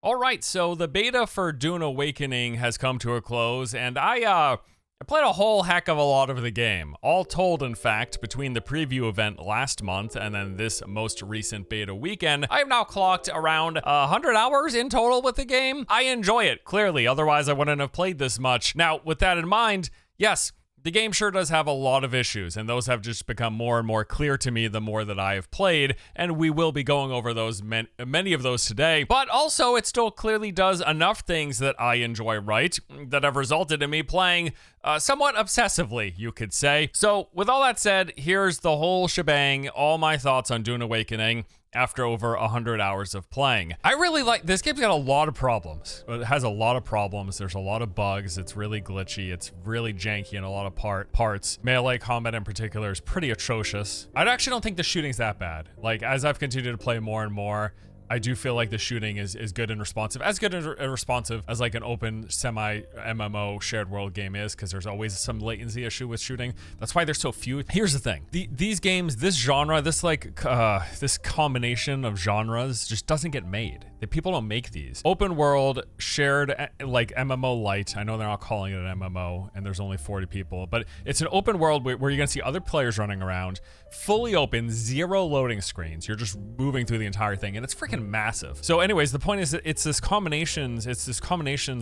All right, so the beta for Dune Awakening has come to a close, and I played a whole heck of a lot of the game. All told, in fact, between the preview event last month and then this most recent beta weekend, I have now clocked around 100 hours in total with the game. I enjoy it, clearly, otherwise I wouldn't have played this much. Now, with that in mind, yes, the game sure does have a lot of issues, and those have just become more and more clear to me the more that I have played, and we will be going over those many of those today. But also, it still clearly does enough things that I enjoy, right? That have resulted in me playing somewhat obsessively, you could say. So, with all that said, here's the whole shebang, all my thoughts on Dune Awakening after over 100 hours of playing. I really like this game's got a lot of problems. It has a lot of problems. There's a lot of bugs. It's really glitchy. It's really janky in a lot of parts. Melee combat in particular is pretty atrocious. I actually don't think the shooting's that bad. Like, as I've continued to play more and more, I do feel like the shooting is good and responsive. As good and responsive as like an open semi-MMO shared world game is, because there's always some latency issue with shooting. That's why there's so few. Here's the thing. These games, this genre, this combination of genres just doesn't get made. People don't make these. Open world, shared, like MMO light. I know they're not calling it an MMO and there's only 40 people, but it's an open world where you're gonna see other players running around, fully open, zero loading screens. You're just moving through the entire thing and it's freaking massive. So anyways, the point is that it's this combinations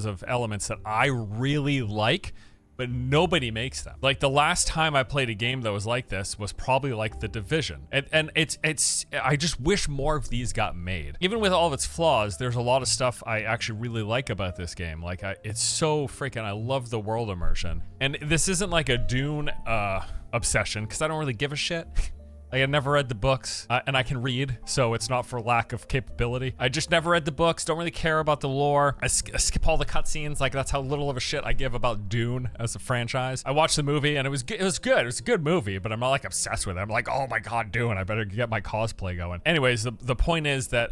of elements that I really like, but nobody makes them. Like the last time I played a game that was like this was probably like The Division. And I just wish more of these got made. Even with all of its flaws, there's a lot of stuff I actually really like about this game. Like it's so freaking, I love the world immersion. And this isn't like a Dune obsession, because I don't really give a shit. I had never read the books, and I can read, so it's not for lack of capability. I just never read the books, don't really care about the lore. I skip all the cutscenes, like that's how little of a shit I give about Dune as a franchise. I watched the movie, and it was good. It was a good movie, but I'm not like obsessed with it. I'm like, oh my god, Dune, I better get my cosplay going. Anyways, the point is that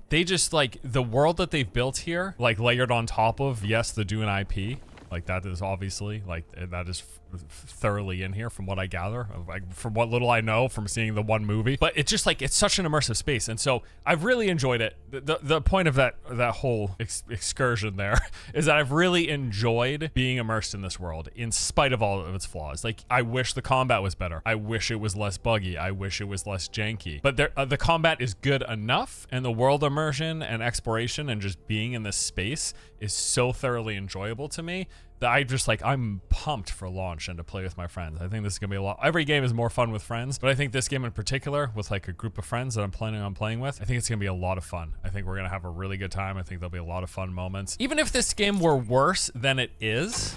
they just like, the world that they've built here, like layered on top of, yes, the Dune IP, like that is obviously, like that is thoroughly in here from what I gather, like from what little I know from seeing the one movie. But it's just like, it's such an immersive space, and so I've really enjoyed it. The point of that whole excursion there is that I've really enjoyed being immersed in this world in spite of all of its flaws. Like, I wish the combat was better. I wish it was less buggy. I wish it was less janky. But the combat is good enough, and the world immersion and exploration and just being in this space is so thoroughly enjoyable to me that I just like, I'm pumped for launch and to play with my friends. I think this is gonna be a lot. Every game is more fun with friends, but I think this game in particular, with like a group of friends that I'm planning on playing with, I think it's gonna be a lot of fun. I think we're gonna have a really good time. I think there'll be a lot of fun moments. Even if this game were worse than it is,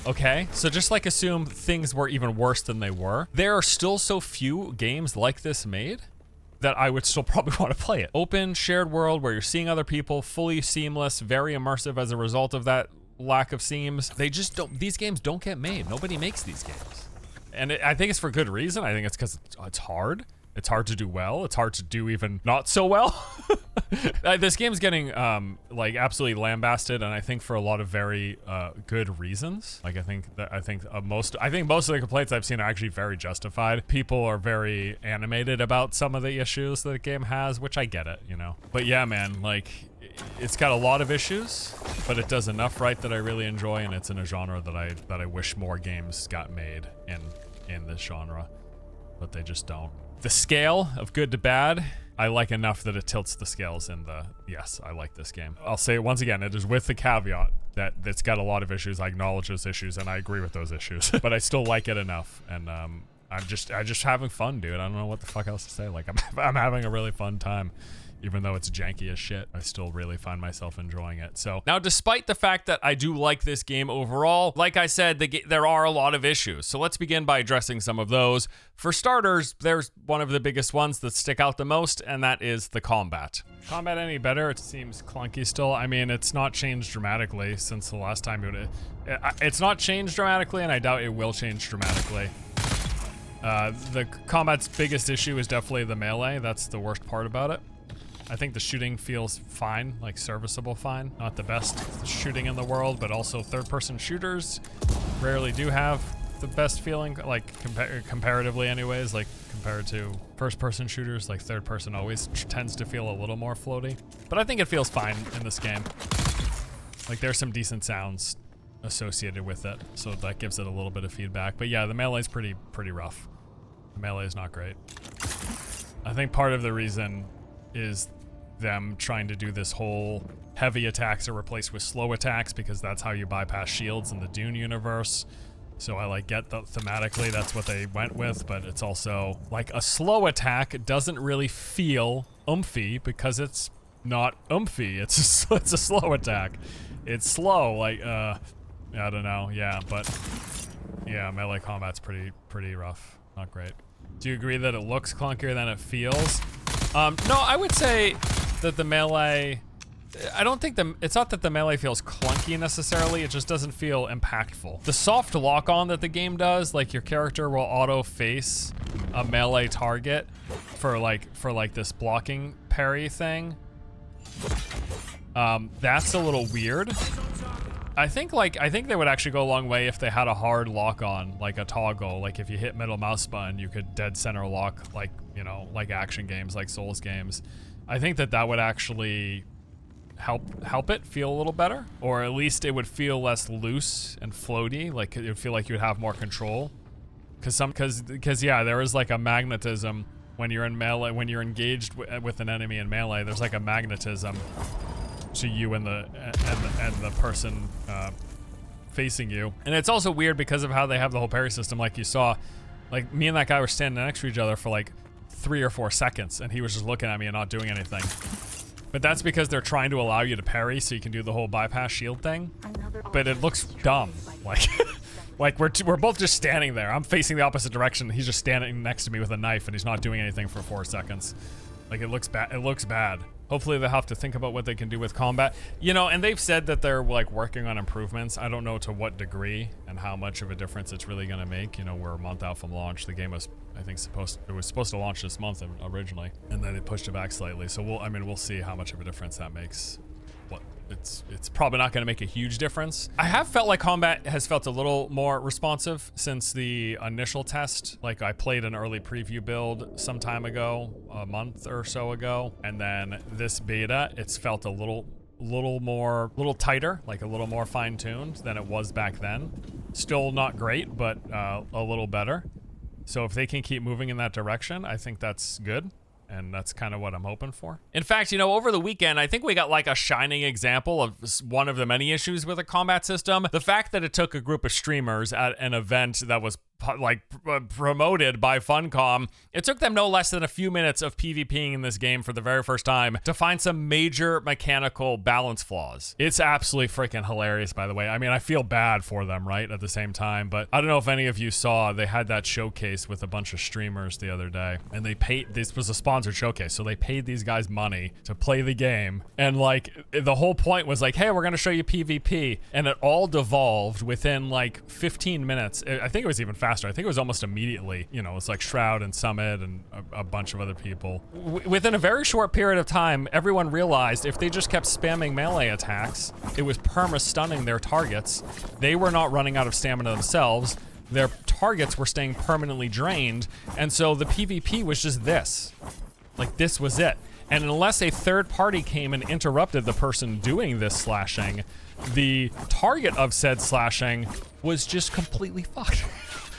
okay, so just like assume things were even worse than they were, there are still so few games like this made that I would still probably want to play it. Open, shared world where you're seeing other people, fully seamless, very immersive as a result of that lack of seams. They just don't, these games don't get made. Nobody makes these games. And I think it's for good reason. I think it's because it's hard. It's hard to do well. It's hard to do even not so well. This game's getting like absolutely lambasted, and I think for a lot of very good reasons. Like I think most of the complaints I've seen are actually very justified. People are very animated about some of the issues that the game has, which I get it, you know. But yeah, man, like it's got a lot of issues, but it does enough right that I really enjoy, and it's in a genre that I wish more games got made in this genre, but they just don't. The scale of good to bad, I like enough that it tilts the scales in the, yes, I like this game. I'll say it once again, it is with the caveat that it's got a lot of issues. I acknowledge those issues and I agree with those issues, but I still like it enough. And I'm just having fun, dude. I don't know what the fuck else to say. Like I'm having a really fun time. Even though it's janky as shit, I still really find myself enjoying it. So now, despite the fact that I do like this game overall, like I said, there are a lot of issues. So let's begin by addressing some of those. For starters, there's one of the biggest ones that stick out the most, and that is the combat. Combat any better? It seems clunky still. I mean, it's not changed dramatically since the last time it's not changed dramatically, and I doubt it will change dramatically. The combat's biggest issue is definitely the melee. That's the worst part about it. I think the shooting feels fine, like serviceable fine. Not the best shooting in the world, but also third-person shooters rarely do have the best feeling, like comparatively anyways, like compared to first-person shooters. Like third-person always tends to feel a little more floaty, but I think it feels fine in this game. Like there's some decent sounds associated with it, so that gives it a little bit of feedback. But yeah, the melee's pretty rough. The melee is not great. I think part of the reason is them trying to do this whole heavy attacks are replaced with slow attacks, because that's how you bypass shields in the Dune universe. So I like get that thematically that's what they went with, but it's also like a slow attack doesn't really feel oomphy because it's not oomphy. It's a slow attack. It's slow, like I don't know, yeah, but yeah, melee combat's pretty rough, not great. Do you agree that it looks clunkier than it feels? No, I would say that the melee, I don't think it's not that the melee feels clunky necessarily, it just doesn't feel impactful. The soft lock-on that the game does, like your character will auto-face a melee target for like this blocking parry thing. That's a little weird. I think they would actually go a long way if they had a hard lock-on, like a toggle. Like if you hit middle mouse button, you could dead center lock, like, you know, like action games, like Souls games. I think that would actually help it feel a little better, or at least it would feel less loose and floaty. Like it would feel like you would have more control. Cause yeah, there is like a magnetism when you're in melee, when you're engaged with an enemy in melee. There's like a magnetism to you and the person facing you. And it's also weird because of how they have the whole parry system. Like you saw, like me and that guy were standing next to each other for like 3 or 4 seconds, and he was just looking at me and not doing anything. But that's because they're trying to allow you to parry so you can do the whole bypass shield thing. But it looks dumb. Like like we're both just standing there. I'm facing the opposite direction. He's just standing next to me with a knife, and he's not doing anything for 4 seconds. Like it looks bad. It looks bad. Hopefully they'll have to think about what they can do with combat. You know, and they've said that they're like working on improvements. I don't know to what degree and how much of a difference it's really gonna make. You know, we're a month out from launch. The game was, I think, supposed to launch this month originally, and then they pushed it back slightly. So we'll see how much of a difference that makes. It's probably not going to make a huge difference. I have felt like combat has felt a little more responsive since the initial test. Like I played an early preview build some time ago, a month or so ago, and then this beta, it's felt a little tighter, like a little more fine-tuned than it was back then. Still not great, but a little better. So if they can keep moving in that direction, I think that's good. And that's kind of what I'm hoping for. In fact, you know, over the weekend, I think we got like a shining example of one of the many issues with the combat system. The fact that it took a group of streamers at an event that was like promoted by Funcom, it took them no less than a few minutes of PvPing in this game for the very first time to find some major mechanical balance flaws. It's absolutely freaking hilarious, by the way. I mean, I feel bad for them, right, at the same time, but I don't know if any of you saw, they had that showcase with a bunch of streamers the other day, and they paid, this was a sponsored showcase, so they paid these guys money to play the game, and like, the whole point was like, hey, we're gonna show you PvP, and it all devolved within like 15 minutes. I think it was even faster. I think it was almost immediately. You know, it's like Shroud and Summit and a bunch of other people. Within a very short period of time, everyone realized if they just kept spamming melee attacks, it was perma-stunning their targets. They were not running out of stamina themselves. Their targets were staying permanently drained, and so the PvP was just this. Like, this was it. And unless a third party came and interrupted the person doing this slashing, the target of said slashing was just completely fucked.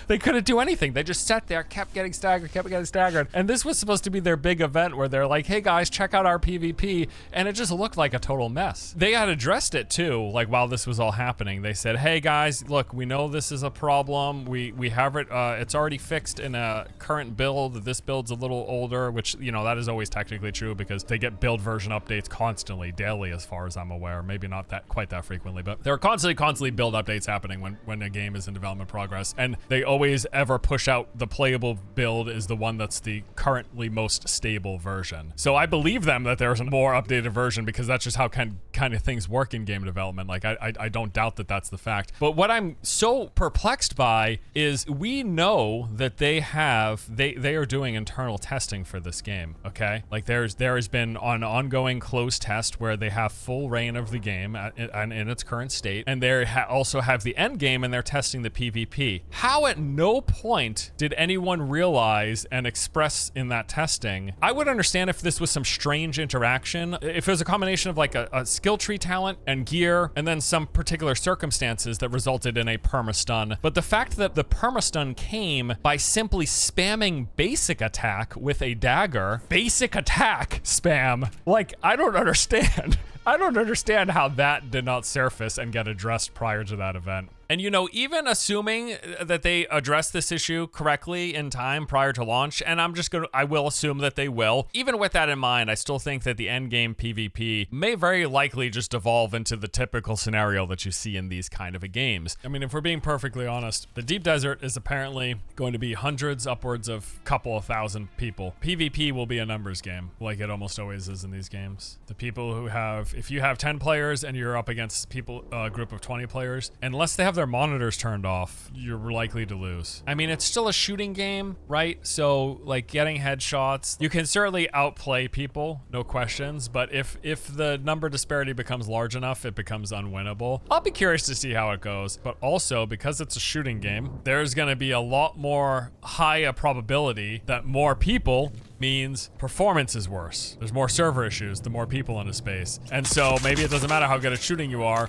They couldn't do anything. They just sat there, kept getting staggered. And this was supposed to be their big event where they're like, hey guys, check out our PvP. And it just looked like a total mess. They had addressed it too, like while this was all happening. They said, hey guys, look, we know this is a problem. We have it, it's already fixed in a current build. This build's a little older, which, you know, that is always technically true because they get build version updates constantly, daily, as far as I'm aware. Maybe not that quite that frequently, but there are constantly build updates happening when a game is in development progress. And they always ever push out the playable build is the one that's the currently most stable version. So I believe them that there's a more updated version because that's just how kind kind of things work in game development. Like, I don't doubt that that's the fact. But what I'm so perplexed by is we know that they are doing internal testing for this game, okay? Like, there has been an ongoing closed test where they have full reign of the game in its current state, and they also have the end game, and they're testing the PvP. How at no point did anyone realize and express in that testing? I would understand if this was some strange interaction, if it was a combination of like a skill tree talent and gear, and then some particular circumstances that resulted in a permastun. But the fact that the permastun came by simply spamming basic attack with a dagger, basic attack spam, like, I don't understand. I don't understand how that did not surface and get addressed prior to that event. And you know, even assuming that they address this issue correctly in time prior to launch, and I will assume that they will, even with that in mind, I still think that the endgame PvP may very likely just evolve into the typical scenario that you see in these kind of games. I mean, if we're being perfectly honest, the Deep Desert is apparently going to be hundreds, upwards of a couple of thousand people. PvP will be a numbers game, like it almost always is in these games. The people who have, if you have 10 players and you're up against people, a group of 20 players, unless they have their monitors turned off, you're likely to lose. I mean, it's still a shooting game, right? So like getting headshots, you can certainly outplay people, no questions, but if the number disparity becomes large enough, it becomes unwinnable. I'll be curious to see how it goes, but also because it's a shooting game, there's gonna be a lot more high a probability that more people means performance is worse. There's more server issues, the more people in a space. And so maybe it doesn't matter how good at shooting you are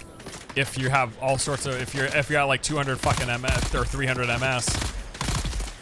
if you have all sorts of, if you're at like 200 fucking ms or 300 ms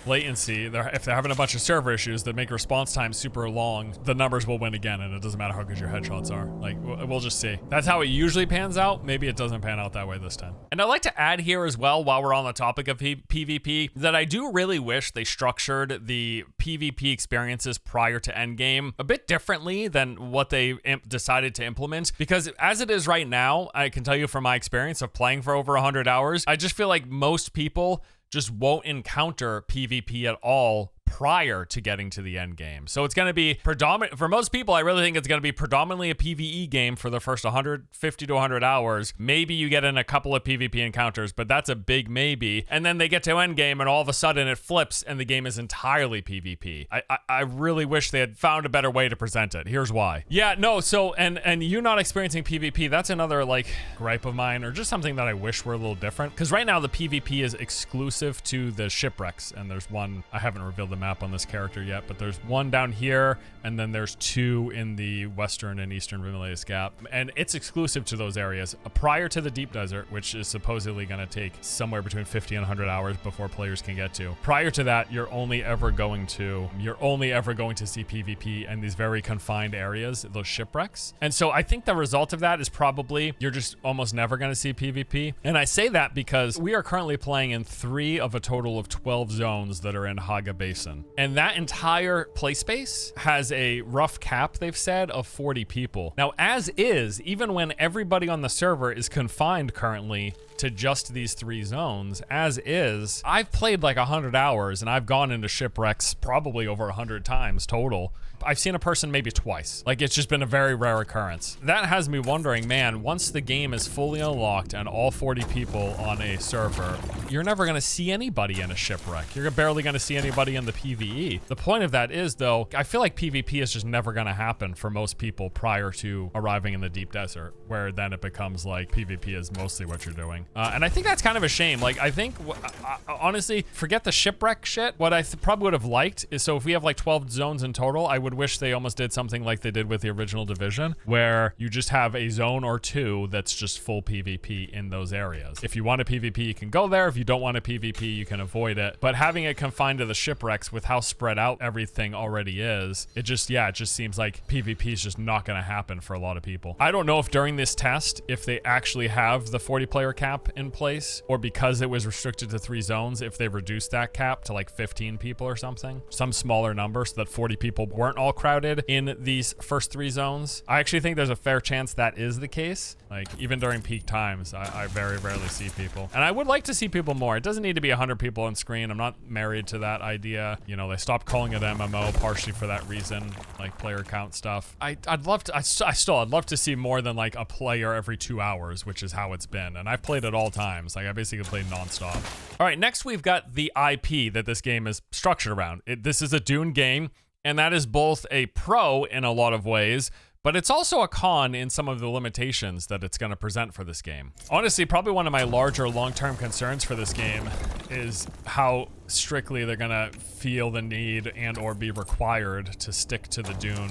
latency, if they're having a bunch of server issues that make response time super long, the numbers will win again, and it doesn't matter how good your headshots are. Like, we'll just see. That's how it usually pans out. Maybe it doesn't pan out that way this time. And I'd like to add here as well, while we're on the topic of PvP, that I do really wish they structured the PvP experiences prior to endgame a bit differently than what they decided to implement, because as it is right now, I can tell you from my experience of playing for over 100 hours, I just feel like most people just won't encounter PvP at all prior to getting to the end game. So it's going to be predominant for most people. I really think it's going to be predominantly a PvE game for the first 150 to 100 hours. Maybe you get in a couple of PvP encounters, but that's a big maybe. And then they get to end game and all of a sudden it flips and the game is entirely PvP. I really wish they had found a better way to present it. Here's why. Yeah, no, so and you not experiencing PvP, that's another like gripe of mine, or just something that I wish were a little different. Because right now the PvP is exclusive to the shipwrecks, and there's one, I haven't revealed the map on this character yet, but there's one down here, and then there's two in the western and eastern Rimelius Gap, and it's exclusive to those areas. Prior to the Deep Desert, which is supposedly going to take somewhere between 50 and 100 hours before players can get to. Prior to that, you're only ever going to see PvP in these very confined areas, those shipwrecks. And so I think the result of that is probably you're just almost never going to see PvP. And I say that because we are currently playing in 3 of a total of 12 zones that are in Haga Basin. And that entire play space has a rough cap, they've said, of 40 people. Now, as is, even when everybody on the server is confined currently to just these 3 zones, as is, I've played like 100 hours and I've gone into shipwrecks probably over 100 times total. I've seen a person maybe twice. Like, it's just been a very rare occurrence. That has me wondering, man, once the game is fully unlocked and all 40 people on a server, you're never gonna see anybody in a shipwreck. You're barely gonna see anybody in the PvE. The point of that is, though, I feel like PvP is just never gonna happen for most people prior to arriving in the Deep Desert, where then it becomes like PvP is mostly what you're doing. And I think that's kind of a shame. Like, I think, honestly, forget the shipwreck shit. What I probably would have liked is, so if we have like 12 zones in total, I would wish they almost did something like they did with the original Division, where you just have a zone or 2 that's just full PvP in those areas. If you want a PvP, you can go there. If you don't want a PvP, you can avoid it. But having it confined to the shipwrecks with how spread out everything already is, it just seems like PvP is just not going to happen for a lot of people. I don't know if during this test, if they actually have the 40 player cap in place, or because it was restricted to 3 zones, if they reduced that cap to like 15 people or something, some smaller number, so that 40 people weren't all crowded in these first 3 zones. I actually think there's a fair chance that is the case. Like, even during peak times, I very rarely see people. And I would like to see people more. It doesn't need to be 100 people on screen. I'm not married to that idea. that. You know, they stopped calling it MMO partially for that reason, like player count stuff. I'd love to, I'd love to see more than like a player every 2 hours, which is how it's been. And I've played it all times. Like I basically played nonstop. All right, next we've got the IP that this game is structured around. This is a Dune game, and that is both a pro in a lot of ways, but it's also a con in some of the limitations that it's going to present for this game. Honestly, probably one of my larger long-term concerns for this game is how strictly they're going to feel the need and or be required to stick to the Dune,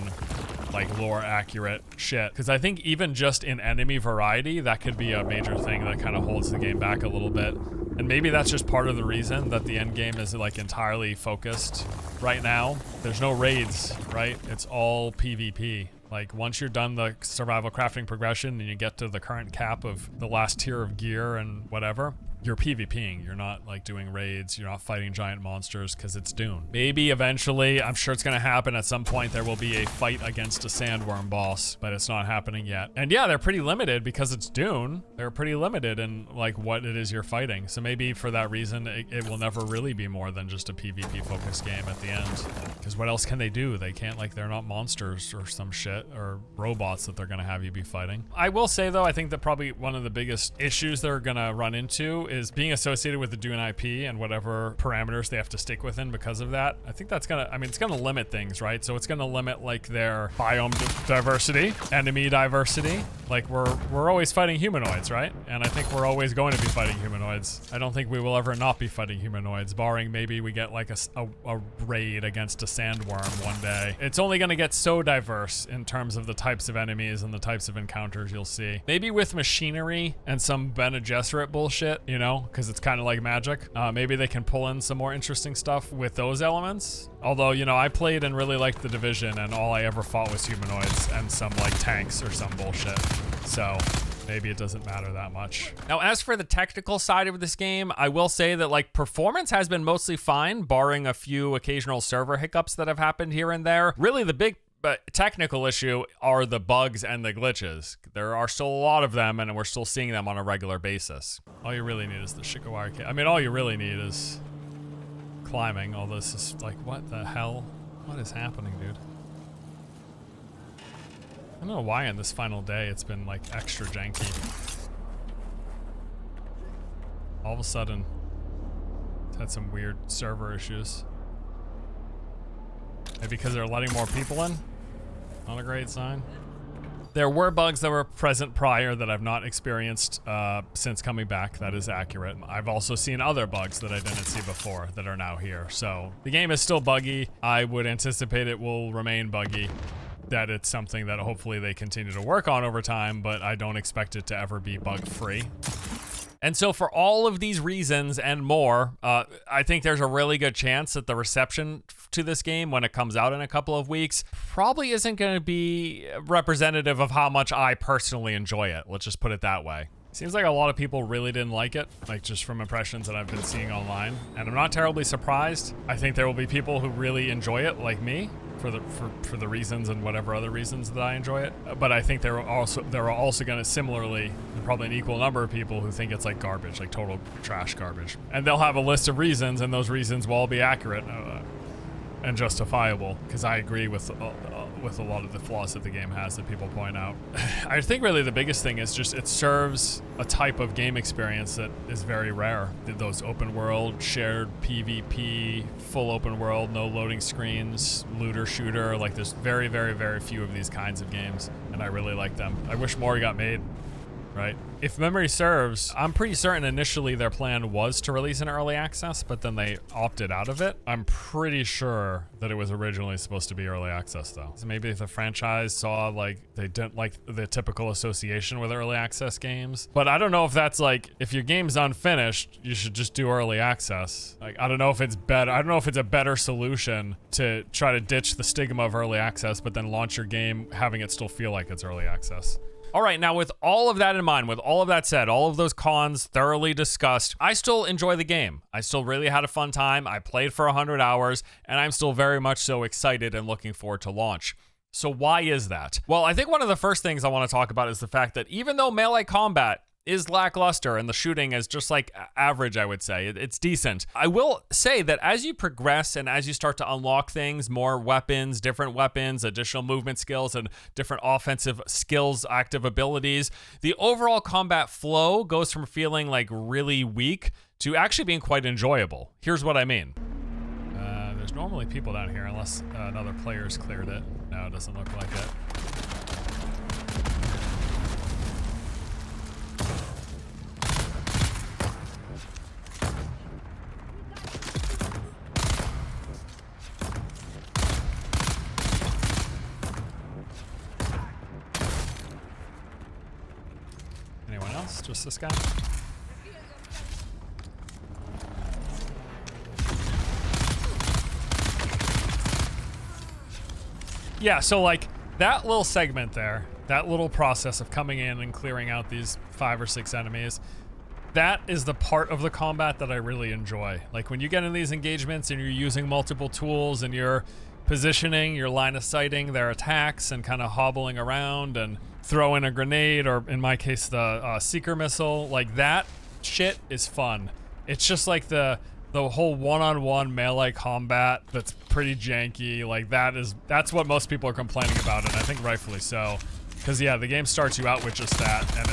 like lore accurate shit. Because I think even just in enemy variety, that could be a major thing that kind of holds the game back a little bit. And maybe that's just part of the reason that the end game is like entirely focused right now. There's no raids, right? It's all PvP. Like once you're done the survival crafting progression and you get to the current cap of the last tier of gear and whatever, you're PvPing. You're not like doing raids. You're not fighting giant monsters because it's Dune. Maybe eventually, I'm sure it's going to happen at some point, there will be a fight against a sandworm boss, but it's not happening yet. And yeah, they're pretty limited because it's Dune. They're pretty limited in like what it is you're fighting. So maybe for that reason, it will never really be more than just a PvP focused game at the end. Because what else can they do? They can't, like, they're not monsters or some shit or robots that they're going to have you be fighting. I will say though, I think that probably one of the biggest issues they're going to run into is being associated with the Dune IP and whatever parameters they have to stick within because of that. I think that's gonna, I mean, it's gonna limit things, right? So it's gonna limit like their biome diversity, enemy diversity. Like we're always fighting humanoids, right? And I think we're always going to be fighting humanoids. I don't think we will ever not be fighting humanoids, barring maybe we get like a raid against a sandworm one day. It's only gonna get so diverse in terms of the types of enemies and the types of encounters you'll see. Maybe with machinery and some Bene Gesserit bullshit, you know, because it's kind of like magic. Maybe they can pull in some more interesting stuff with those elements. Although, you know, I played and really liked The Division, and all I ever fought was humanoids and some like tanks or some bullshit. So maybe it doesn't matter that much. Now, as for the technical side of this game, I will say that like performance has been mostly fine, barring a few occasional server hiccups that have happened here and there. Really, the big technical issue are the bugs and the glitches. There are still a lot of them, and we're still seeing them on a regular basis. All you really need is the Shikawari cave. I mean, all you really need is climbing. All this is like, what the hell? What is happening, dude? I don't know why on this final day it's been like extra janky. All of a sudden, it's had some weird server issues. Maybe because they're letting more people in? Not a great sign. There were bugs that were present prior that I've not experienced since coming back. That is accurate. I've also seen other bugs that I didn't see before that are now here. So the game is still buggy. I would anticipate it will remain buggy. That it's something that hopefully they continue to work on over time, but I don't expect it to ever be bug-free. And so for all of these reasons and more, I think there's a really good chance that the reception to this game when it comes out in a couple of weeks probably isn't going to be representative of how much I personally enjoy it. Let's just put it that way. Seems like a lot of people really didn't like it, like just from impressions that I've been seeing online. And I'm not terribly surprised. I think there will be people who really enjoy it like me for the reasons and whatever other reasons that I enjoy it. But I think there are also going to similarly, probably an equal number of people who think it's like garbage, like total trash garbage. And they'll have a list of reasons, and those reasons will all be accurate and justifiable, because I agree with a lot of the flaws that the game has that people point out. I think really the biggest thing is just it serves a type of game experience that is very rare. Those open world, shared PvP, full open world, no loading screens, looter shooter. Like there's very, very, very few of these kinds of games, and I really like them. I wish more got made. Right? If memory serves, I'm pretty certain initially their plan was to release in early access, but then they opted out of it. I'm pretty sure that it was originally supposed to be early access though. So maybe if the franchise saw like they didn't like the typical association with early access games. But I don't know if that's like, if your game's unfinished, you should just do early access. Like, I don't know if it's better. I don't know if it's a better solution to try to ditch the stigma of early access, but then launch your game having it still feel like it's early access. All right, now with all of that in mind, with all of that said, all of those cons thoroughly discussed, I still enjoy the game. I still really had a fun time. I played for 100 hours, and I'm still very much so excited and looking forward to launch. So why is that? Well, I think one of the first things I want to talk about is the fact that even though melee combat is lackluster, and the shooting is just like average, I would say. It's decent. I will say that as you progress and as you start to unlock things, more weapons, different weapons, additional movement skills, and different offensive skills, active abilities, the overall combat flow goes from feeling like really weak to actually being quite enjoyable. Here's what I mean. There's normally people down here unless another player's cleared it. No, it doesn't look like it. Anyone else? Just this guy? Yeah, so like that little segment there, that little process of coming in and clearing out these 5 or 6 enemies, that is the part of the combat that I really enjoy. Like when you get in these engagements and you're using multiple tools and you're positioning, your line of sighting their attacks and kind of hobbling around and throwing a grenade, or in my case the seeker missile, like that shit is fun. It's just like the whole one-on-one melee combat that's pretty janky. Like that's what most people are complaining about, and I think rightfully so. Because yeah, the game starts you out with just that, and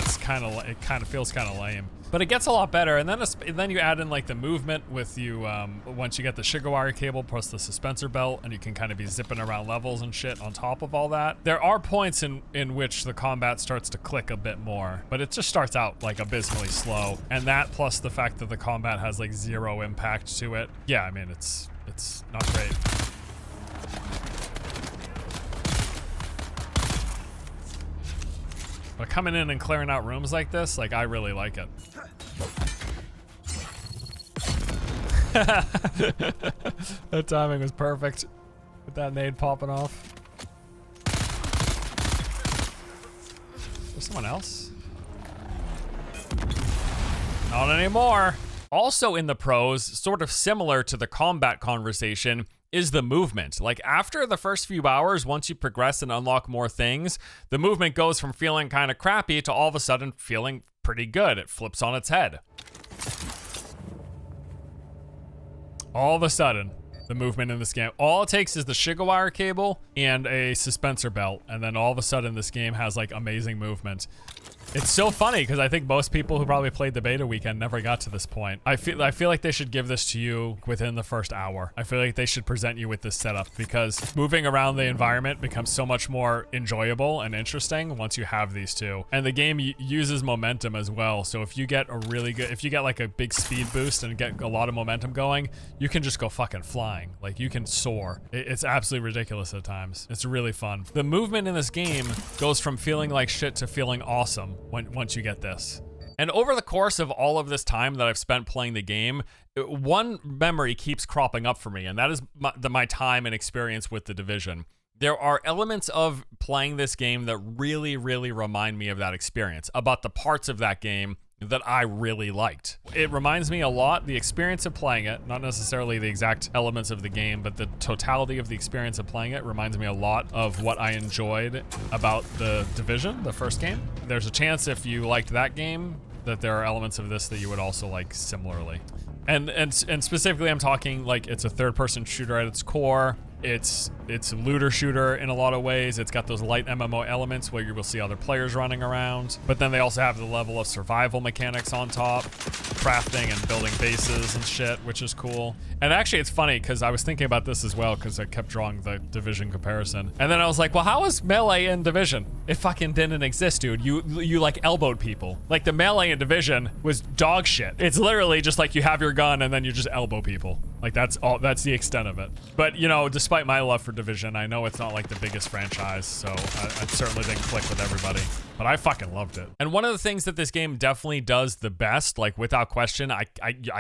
it kind of feels kind of lame. But it gets a lot better, and then you add in like the movement with you once you get the Shigawari cable plus the suspensor belt, and you can kind of be zipping around levels and shit on top of all that. There are points in which the combat starts to click a bit more, but it just starts out like abysmally slow. And that plus the fact that the combat has like 0 impact to it. Yeah, I mean it's not great. But coming in and clearing out rooms like this, like I really like it. That timing was perfect with that nade popping off. There's someone else? Not anymore. Also in the pros, sort of similar to the combat conversation, is the movement. Like after the first few hours, once you progress and unlock more things, the movement goes from feeling kind of crappy to all of a sudden feeling pretty good. It flips on its head. All of a sudden, the movement in this game, all it takes is the Shigawari cable and a suspensor belt, and then all of a sudden this game has like amazing movement. It's so funny because I think most people who probably played the beta weekend never got to this point. I feel like they should give this to you within the first hour. I feel like they should present you with this setup because moving around the environment becomes so much more enjoyable and interesting once you have these two. And the game uses momentum as well. So if you get like a big speed boost and get a lot of momentum going, you can just go fucking flying. Like you can soar. It's absolutely ridiculous at times. It's really fun. The movement in this game goes from feeling like shit to feeling awesome once you get this. And over the course of all of this time that I've spent playing the game, one memory keeps cropping up for me, and that is my time and experience with The Division. There are elements of playing this game that really, really remind me of that experience, about the parts of that game that I really liked. It reminds me a lot, the experience of playing it, not necessarily the exact elements of the game, but the totality of the experience of playing it reminds me a lot of what I enjoyed about The Division, the first game. There's a chance if you liked that game that there are elements of this that you would also like similarly. And specifically I'm talking like it's a third-person shooter at its core. It's a looter shooter in a lot of ways. It's got those light MMO elements where you will see other players running around, but then they also have the level of survival mechanics on top, crafting and building bases and shit, which is cool. And actually it's funny because I was thinking about this as well because I kept drawing the Division comparison. And then I was like, well, how was melee in Division? It fucking didn't exist, dude. You like elbowed people. Like the melee in Division was dog shit. It's literally just like you have your gun and then you just elbow people. Like that's the extent of it. But you know, despite my love for Division, I know it's not like the biggest franchise, so I certainly didn't click with everybody, but I fucking loved it. And one of the things that this game definitely does the best, like without question, I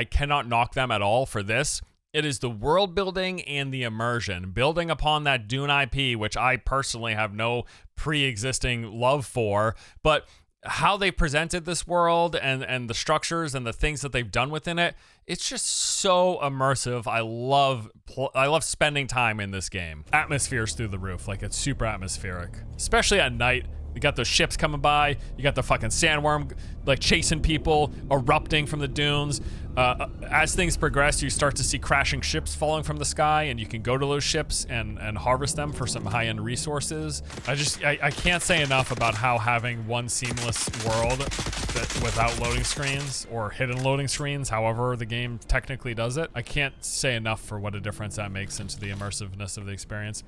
cannot knock them at all for this. It is the world building and the immersion, building upon that Dune IP, which I personally have no pre-existing love for, but how they presented this world and the structures and the things that they've done within it, it's just so immersive. I love spending time in this game. Atmosphere's through the roof, like it's super atmospheric, especially at night. You got those ships coming by. You got the fucking sandworm like chasing people, erupting from the dunes. As things progress, you start to see crashing ships falling from the sky, and you can go to those ships and harvest them for some high-end resources. I can't say enough about how having one seamless world that without loading screens or hidden loading screens, however the game technically does it, I can't say enough for what a difference that makes into the immersiveness of the experience.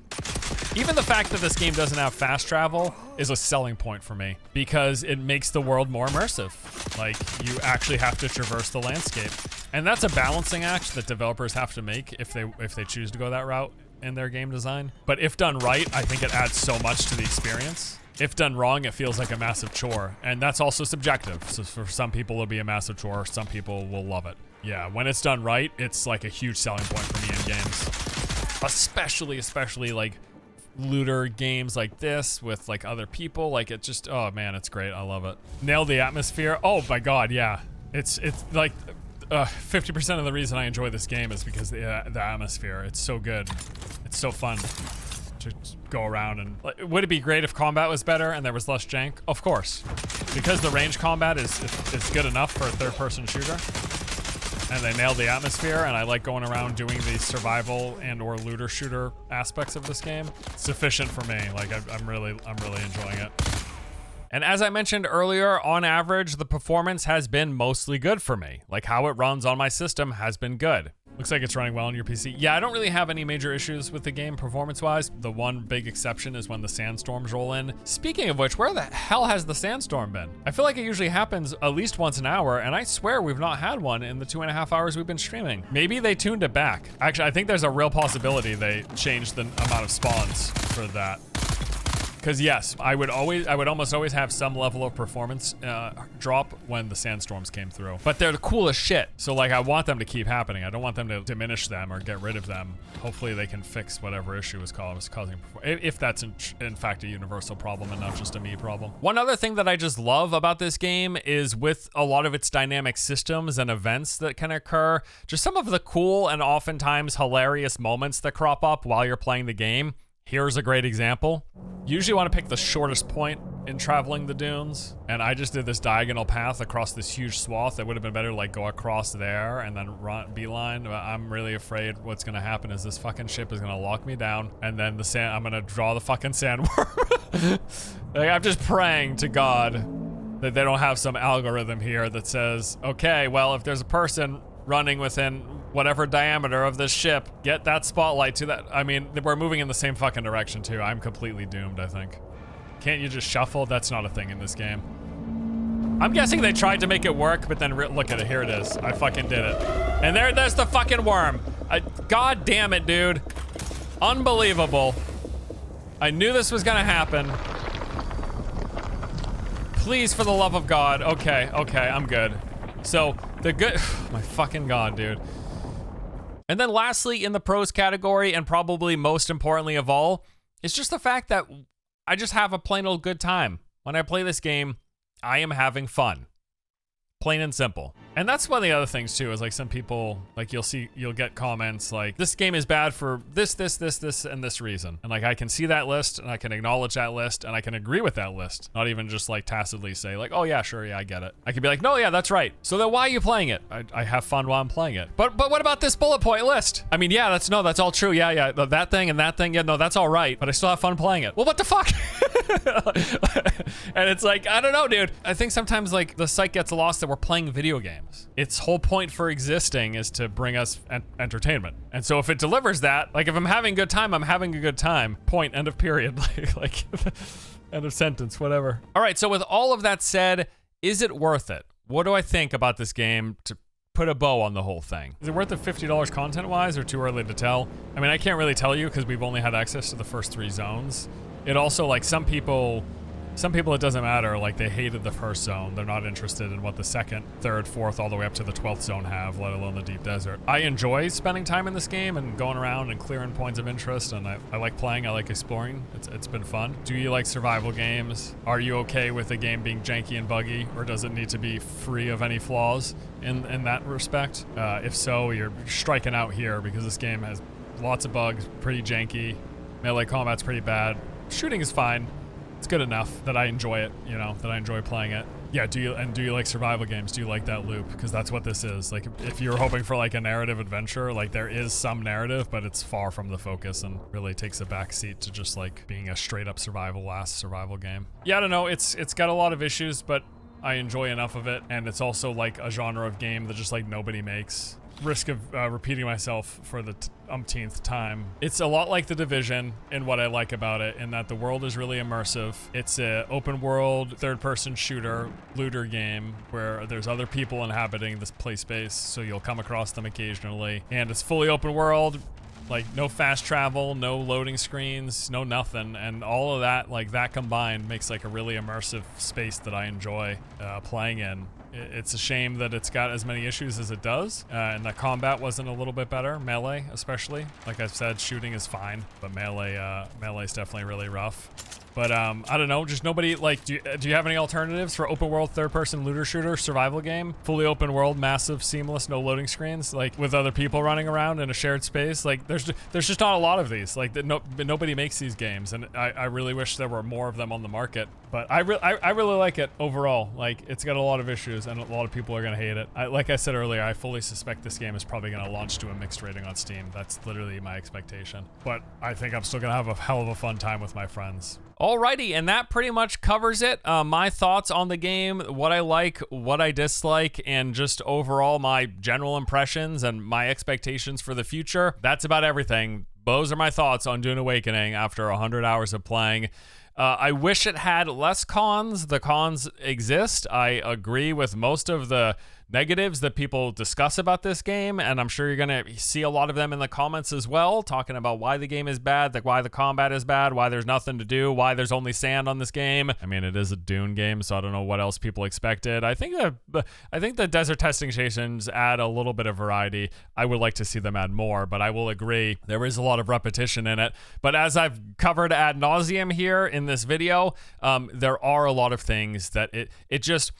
Even the fact that this game doesn't have fast travel is a selling point for me because it makes the world more immersive. Like, you actually have to traverse the landscape. And that's a balancing act that developers have to make if they choose to go that route in their game design. But if done right, I think it adds so much to the experience. If done wrong, it feels like a massive chore. And that's also subjective. So for some people, it'll be a massive chore. Some people will love it. Yeah, when it's done right, it's like a huge selling point for me in games. Especially like looter games like this with like other people. Like, it just, oh man, it's great. I love it. Nailed the atmosphere. Oh my God, yeah. It's like 50% of the reason I enjoy this game is because the atmosphere. It's so good. It's so fun to go around and would it be great if combat was better and there was less jank? Of course, because the range combat is good enough for a third-person shooter, and they nailed the atmosphere, and I like going around doing the survival and or looter shooter aspects of this game. It's sufficient for me. Like, I'm really enjoying it. And as I mentioned earlier, on average, the performance has been mostly good for me. Like, how it runs on my system has been good. Looks like it's running well on your PC. Yeah, I don't really have any major issues with the game performance-wise. The one big exception is when the sandstorms roll in. Speaking of which, where the hell has the sandstorm been? I feel like it usually happens at least once an hour, and I swear we've not had one in the 2.5 hours we've been streaming. Maybe they tuned it back. Actually, I think there's a real possibility they changed the amount of spawns for that. Because yes, I would almost always have some level of performance drop when the sandstorms came through. But they're the coolest shit. So like, I want them to keep happening. I don't want them to diminish them or get rid of them. Hopefully they can fix whatever issue was causing, if that's in fact a universal problem and not just a me problem. One other thing that I just love about this game is with a lot of its dynamic systems and events that can occur, just some of the cool and oftentimes hilarious moments that crop up while you're playing the game. Here's a great example. You usually want to pick the shortest point in traveling the dunes, and I just did this diagonal path across this huge swath. That would have been better to like go across there and then run beeline. I'm really afraid what's gonna happen is this fucking ship is gonna lock me down, and then I'm gonna draw the fucking sandworm. Like, I'm just praying to God that they don't have some algorithm here that says, okay, well, if there's a person running within whatever diameter of this ship, get that spotlight to that. I mean, we're moving in the same fucking direction too. I'm completely doomed, I think. Can't you just shuffle? That's not a thing in this game. I'm guessing they tried to make it work, but then look at it. Here it is. I fucking did it. And there's the fucking worm. God damn it, dude. Unbelievable. I knew this was gonna happen. Please, for the love of God. Okay, I'm good. So, the good, my fucking God, dude. And then lastly, in the pros category, and probably most importantly of all, it's just the fact that I just have a plain old good time. When I play this game, I am having fun. Plain and simple. And that's one of the other things too, is like some people, like you'll get comments like, this game is bad for this, and this reason. And like, I can see that list, and I can acknowledge that list, and I can agree with that list. Not even just like tacitly say like, oh yeah, sure, yeah, I get it. I could be like, no, yeah, that's right. So then why are you playing it? I have fun while I'm playing it. But what about this bullet point list? I mean, yeah, that's all true. Yeah, that thing and that thing, yeah, no, that's all right. But I still have fun playing it. Well, what the fuck? And it's like, I don't know, dude. I think sometimes like the sight gets lost that we're playing video games. Its whole point for existing is to bring us entertainment. And so if it delivers that, like if I'm having a good time, I'm having a good time. Point, end of period. like end of sentence, whatever. All right, so with all of that said, is it worth it? What do I think about this game to put a bow on the whole thing? Is it worth it $50 content-wise, or too early to tell? I mean, I can't really tell you because we've only had access to the first 3 zones. It also, like, some people it doesn't matter. Like, they hated the first zone. They're not interested in what the second, third, fourth, all the way up to the 12th zone have, let alone the deep desert. I enjoy spending time in this game and going around and clearing points of interest, and I like playing, I like exploring. It's been fun. Do you like survival games? Are you okay with the game being janky and buggy, or does it need to be free of any flaws in that respect? If so, you're striking out here, because this game has lots of bugs, pretty janky. Melee combat's pretty bad. Shooting is fine. it's good enough that I enjoy it, you know, that I enjoy playing it. Yeah, do you like survival games? Do you like that loop? Because that's what this is. Like, if you're hoping for like a narrative adventure, like there is some narrative, but it's far from the focus and really takes a backseat to just like being a straight up survival game. Yeah, I don't know. It's got a lot of issues, but I enjoy enough of it, and it's also like a genre of game that just like nobody makes. Risk of repeating myself for the umpteenth time. It's a lot like The Division in what I like about it, in that the world is really immersive. It's a open world, third-person shooter, looter game where there's other people inhabiting this play space, so you'll come across them occasionally. And it's fully open world, like no fast travel, no loading screens, no nothing, and all of that, like that combined makes like a really immersive space that I enjoy playing in. It's a shame that it's got as many issues as it does, and that combat wasn't a little bit better, melee especially. Like I've said, shooting is fine, but melee is definitely really rough. But I don't know, just nobody, like, do you have any alternatives for open world third-person looter shooter survival game? Fully open world, massive, seamless, no loading screens, like with other people running around in a shared space. Like there's just not a lot of these. Like nobody makes these games, and I really wish there were more of them on the market. But I really like it overall. Like, it's got a lot of issues, and a lot of people are gonna hate it. Like I said earlier, I fully suspect this game is probably gonna launch to a mixed rating on Steam. That's literally my expectation. But I think I'm still gonna have a hell of a fun time with my friends. Alrighty, and that pretty much covers it. My thoughts on the game, what I like, what I dislike, and just overall my general impressions and my expectations for the future. That's about everything. Those are my thoughts on Dune Awakening after 100 hours of playing. I wish it had less cons. The cons exist. I agree with most of the negatives that people discuss about this game, and I'm sure you're gonna see a lot of them in the comments as well, talking about why the game is bad, like why the combat is bad, why there's nothing to do, why there's only sand on this game. I mean, it is a Dune game, so I don't know what else people expected. I think the desert testing stations add a little bit of variety. I would like to see them add more, but I will agree there is a lot of repetition in it. But as I've covered ad nauseum here in this video, there are a lot of things that it just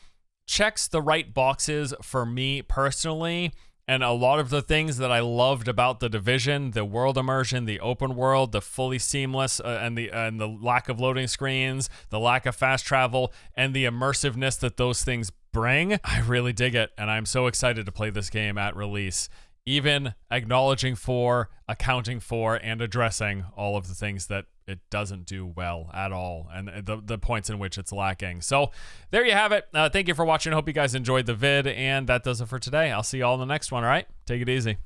checks the right boxes for me personally, and a lot of the things that I loved about The Division, the world immersion, the open world, the fully seamless, and the lack of loading screens, the lack of fast travel, and the immersiveness that those things bring, I really dig it, and I'm so excited to play this game at release, even acknowledging for, accounting for, and addressing all of the things that it doesn't do well at all, and the points in which it's lacking. So there you have it. Thank you for watching. Hope you guys enjoyed the vid, and that does it for today. I'll see you all in the next one. All right, take it easy.